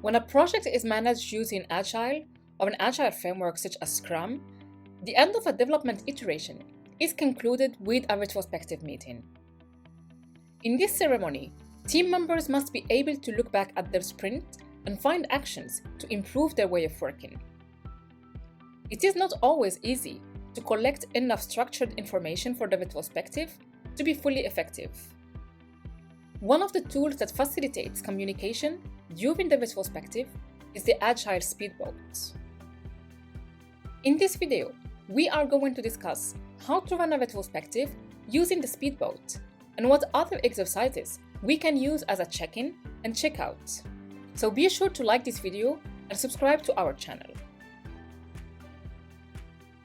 When a project is managed using Agile or an Agile framework such as Scrum, the end of a development iteration is concluded with a retrospective meeting. In this ceremony, team members must be able to look back at their sprint and find actions to improve their way of working. It is not always easy to collect enough structured information for the retrospective to be fully effective. One of the tools that facilitates communication during the retrospective is the Agile speedboat. In this video, we are going to discuss how to run a retrospective using the speedboat and what other exercises we can use as a check-in and check-out. So be sure to like this video and subscribe to our channel.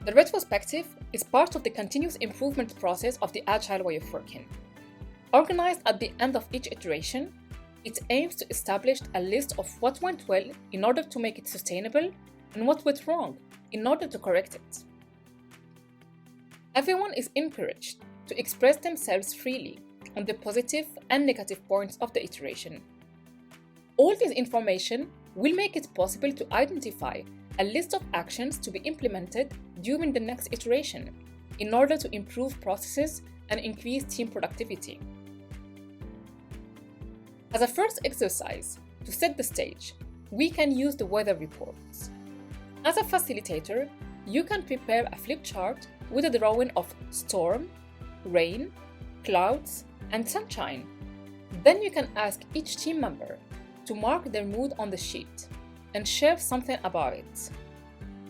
The retrospective is part of the continuous improvement process of the Agile way of working. Organized at the end of each iteration, it aims to establish a list of what went well in order to make it sustainable and what went wrong in order to correct it. Everyone is encouraged to express themselves freely on the positive and negative points of the iteration. All this information will make it possible to identify a list of actions to be implemented during the next iteration in order to improve processes and increase team productivity. As a first exercise, to set the stage, we can use the weather reports. As a facilitator, you can prepare a flip chart with a drawing of storm, rain, clouds, and sunshine. Then you can ask each team member to mark their mood on the sheet and share something about it.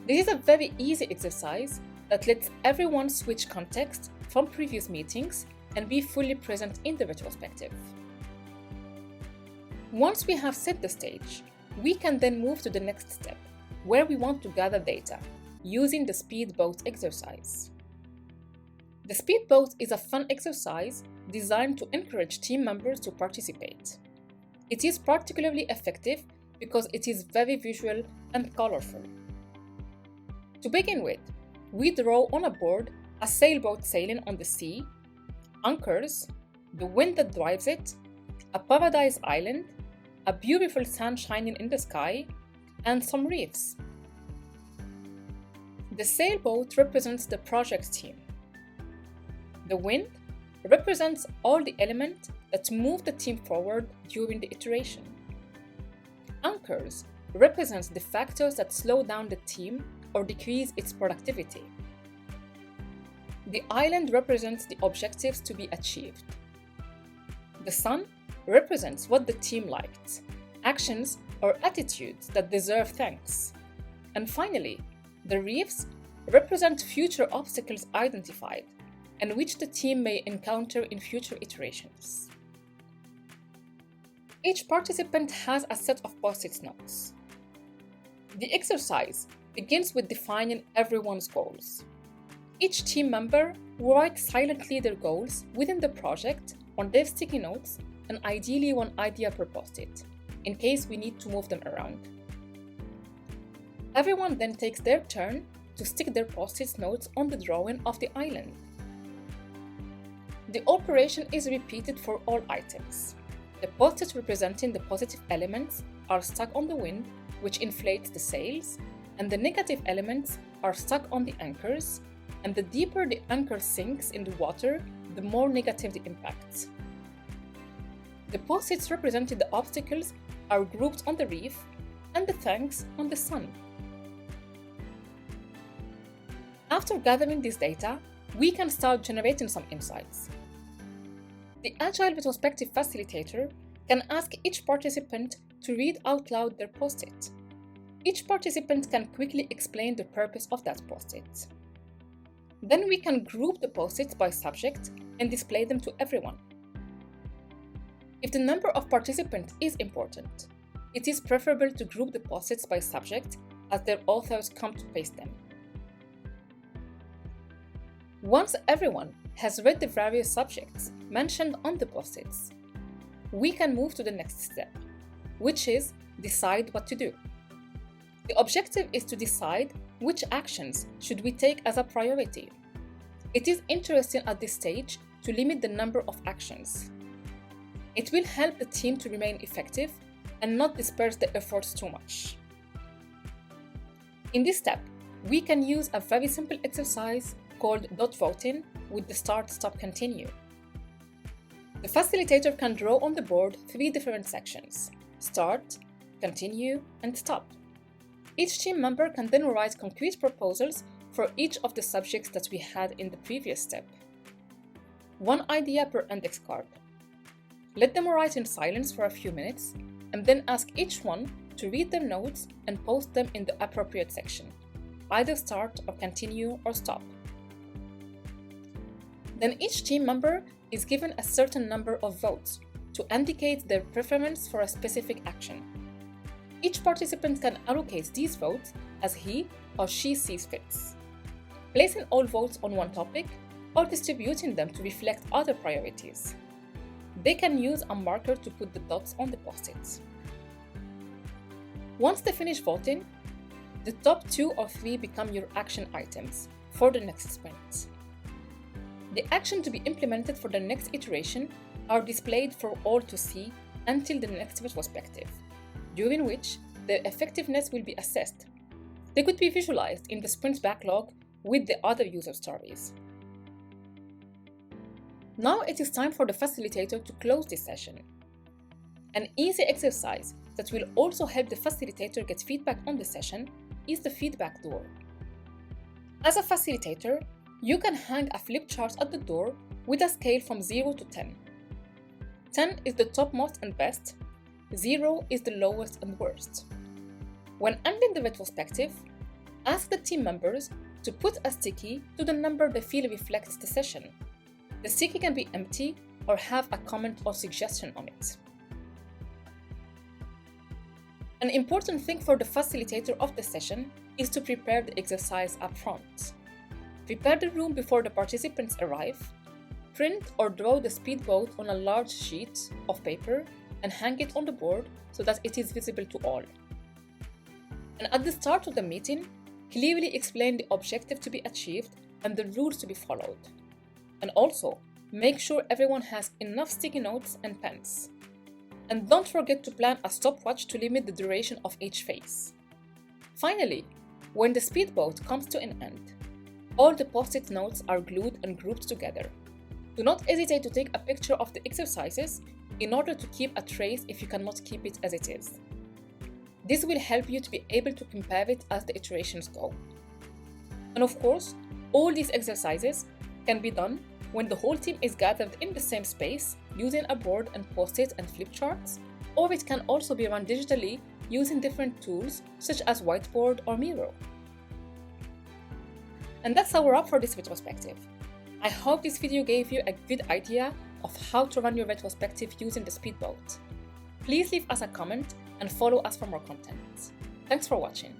This is a very easy exercise that lets everyone switch context from previous meetings and be fully present in the retrospective. Once we have set the stage, we can then move to the next step, where we want to gather data, using the speedboat exercise. The speedboat is a fun exercise designed to encourage team members to participate. It is particularly effective because it is very visual and colorful. To begin with, we draw on a board a sailboat sailing on the sea, anchors, the wind that drives it, a paradise island, a beautiful sun shining in the sky, and some reefs. The sailboat represents the project team. The wind represents all the elements that move the team forward during the iteration. Anchors represents the factors that slow down the team or decrease its productivity. The island represents the objectives to be achieved. The sun represents what the team liked, actions or attitudes that deserve thanks. And finally, the reefs represent future obstacles identified and which the team may encounter in future iterations. Each participant has a set of post-it notes. The exercise begins with defining everyone's goals. Each team member writes silently their goals within the project on their sticky notes and ideally one idea per post-it, in case we need to move them around. Everyone then takes their turn to stick their post-it notes on the drawing of the island. The operation is repeated for all items. The post-its representing the positive elements are stuck on the wind, which inflates the sails, and the negative elements are stuck on the anchors, and the deeper the anchor sinks in the water, the more negative the impact. The post-its representing the obstacles are grouped on the reef, and the thanks on the sun. After gathering this data, we can start generating some insights. The Agile Retrospective Facilitator can ask each participant to read out loud their post-it. Each participant can quickly explain the purpose of that post-it. Then we can group the post-its by subject and display them to everyone. If the number of participants is important, it is preferable to group the post-its by subject as their authors come to paste them. Once everyone has read the various subjects mentioned on the post-its, we can move to the next step, which is decide what to do. The objective is to decide which actions should we take as a priority. It is interesting at this stage to limit the number of actions. It will help the team to remain effective and not disperse the efforts too much. In this step, we can use a very simple exercise called dot voting with the start, stop, continue. The facilitator can draw on the board 3 different sections: start, continue, and stop. Each team member can then write concrete proposals for each of the subjects that we had in the previous step. 1 idea per index card. Let them write in silence for a few minutes, and then ask each one to read their notes and post them in the appropriate section, either start or continue or stop. Then each team member is given a certain number of votes to indicate their preference for a specific action. Each participant can allocate these votes as he or she sees fit, placing all votes on one topic or distributing them to reflect other priorities. They can use a marker to put the dots on the post-its. Once they finish voting, the top 2 or 3 become your action items for the next sprint. The action to be implemented for the next iteration are displayed for all to see until the next retrospective, during which their effectiveness will be assessed. They could be visualized in the sprint backlog with the other user stories. Now it is time for the facilitator to close this session. An easy exercise that will also help the facilitator get feedback on the session is the feedback door. As a facilitator, you can hang a flip chart at the door with a scale from 0 to 10. 10 is the topmost and best, 0 is the lowest and worst. When ending the retrospective, ask the team members to put a sticky to the number they feel reflects the session. The sticky can be empty or have a comment or suggestion on it. An important thing for the facilitator of the session is to prepare the exercise up front. Prepare the room before the participants arrive, print or draw the speedboat on a large sheet of paper and hang it on the board so that it is visible to all. And at the start of the meeting, clearly explain the objective to be achieved and the rules to be followed. And also, make sure everyone has enough sticky notes and pens. And don't forget to plan a stopwatch to limit the duration of each phase. Finally, when the speedboat comes to an end, all the post-it notes are glued and grouped together. Do not hesitate to take a picture of the exercises in order to keep a trace if you cannot keep it as it is. This will help you to be able to compare it as the iterations go. And of course, all these exercises can be done when the whole team is gathered in the same space using a board and post-it and flip charts, or it can also be run digitally using different tools such as whiteboard or Miro. And that's our wrap for this retrospective. I hope this video gave you a good idea of how to run your retrospective using the speedboat. Please leave us a comment and follow us for more content. Thanks for watching.